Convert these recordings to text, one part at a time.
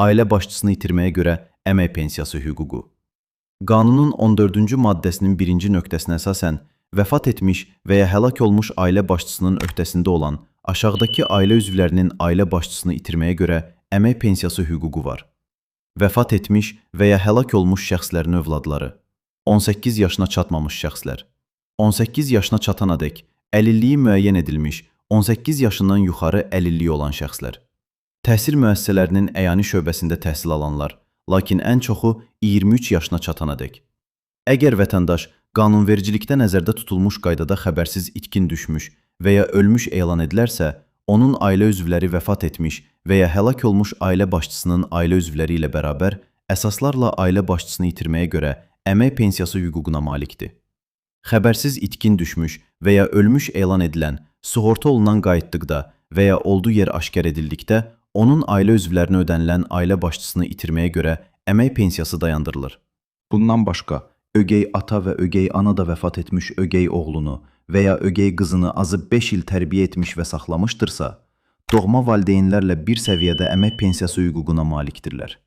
ailə başçısını itirməyə görə əmək pensiyası hüququ. Qanunun 14-cü maddəsinin 1-ci nöqtəsinə əsasən, vəfat etmiş və ya həlak olmuş ailə başçısının öhdəsində olan aşağıdakı ailə üzvlərinin ailə başçısını itirməyə görə əmək pensiyası hüququ var. Vəfat etmiş və ya həlak olmuş şəxslərin övladları, 18 yaşına çatmamış şəxslər, 18 yaşına çatanadək əlilliyi müəyyən edilmiş, 18 yaşından yuxarı əlilliyi olan şəxslər, təhsil müəssisələrinin əyani şöbəsində təhsil alanlar, lakin ən çoxu 23 yaşına çatanadək. Əgər vətəndaş qanunvericilikdə nəzərdə tutulmuş qaydada xəbərsiz itkin düşmüş və ya ölmüş elan edilərsə, onun ailə üzvləri vəfat etmiş və ya həlak olmuş ailə başçısının ailə üzvləri ilə bərabər əsaslarla ailə başçısını itirməyə görə əmək pensiyası hüququna malikdir. Xəbərsiz itkin düşmüş və ya ölmüş elan edilən, sığorta olunan qayıtdıqda və ya olduğu yer aşkar edildikdə, onun ailə üzvlərinə ödənilən ailə başçısını itirməyə görə əmək pensiyası dayandırılır. Bundan başqa, ögey ata və ögey ana da vəfat etmiş ögey oğlunu və ya ögey qızını azı 5 il tərbiyə etmiş və saxlamışdırsa, doğma valideynlərlə bir səviyyədə əmək pensiyası hüququna malikdirlər.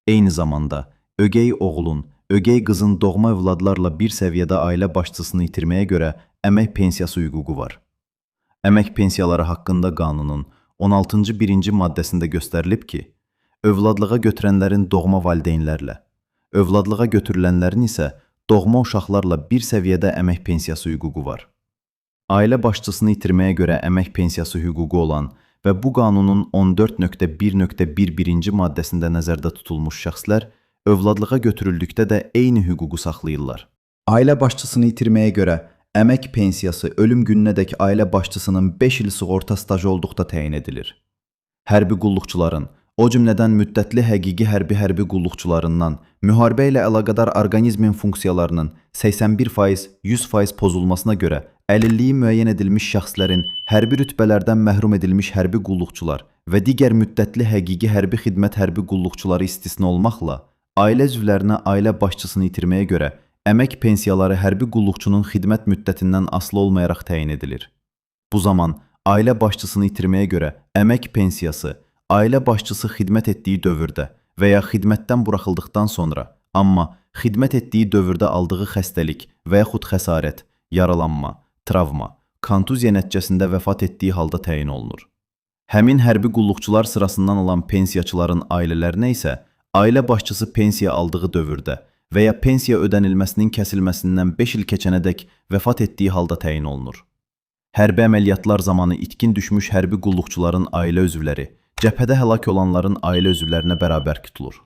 Eyni zamanda, ögey oğlun, ögey qızın doğma övladlarla bir səviyyədə ailə başçısını itirməyə görə əmək pensiyası hüququ var. Əmək pensiyaları haqqında qanunun 16-cı 1-ci maddəsində göstərilib ki, övladlığa götürənlərin doğma valideynlərlə, övladlığa götürülənlərin isə doğma uşaqlarla bir səviyyədə əmək pensiyası hüququ var. Ailə başçısını itirməyə görə əmək pensiyası hüququ olan və bu qanunun 14.1.1-ci maddəsində nəzərdə tutulmuş şəxslər övladlığa götürüldükdə də eyni hüququ saxlayırlar. Ailə başçısını itirməyə görə əmək pensiyası ölüm gününədək ailə başçısının 5 il sığorta stajı olduqda təyin edilir. Hərbi qulluqçuların, o cümlədən müddətli həqiqi hərbi qulluqçularından müharibə ilə əlaqədar orqanizmin funksiyalarının 81%, 100% pozulmasına görə əlilliyi müəyyən edilmiş şəxslərin hərbi rütbələrdən məhrum edilmiş hərbi qulluqçular və digər müddətli həqiqi hərbi xidmət hərbi qulluqçuları istisna olmaqla, ailə üzvlərinə ailə başçısını itirməyə görə əmək pensiyaları hərbi qulluqçunun xidmət müddətindən asılı olmayaraq təyin edilir. Bu zaman ailə başçısını itirməyə görə əmək pensiyası ailə başçısı xidmət etdiyi dövrdə və ya xidmətdən buraxıldıqdan sonra, amma xidmət etdiyi dövrdə aldığı xəstəlik və yaxud xəsarət, yaralanma, travma, kontuziya nəticəsində vəfat etdiyi halda təyin olunur. Həmin hərbi qulluqçular sırasından olan pensiyaçıların ailələrinə isə ailə başçısı pensiya aldığı dövrdə və ya pensiya ödənilməsinin kəsilməsindən 5 il keçənədək vəfat etdiyi halda təyin olunur. Hərbi əməliyyatlar zamanı itkin düşmüş hərbi qulluqçuların ailə üzvləri, cəbhədə həlak olanların ailə üzvlərinə bərabər tutulur.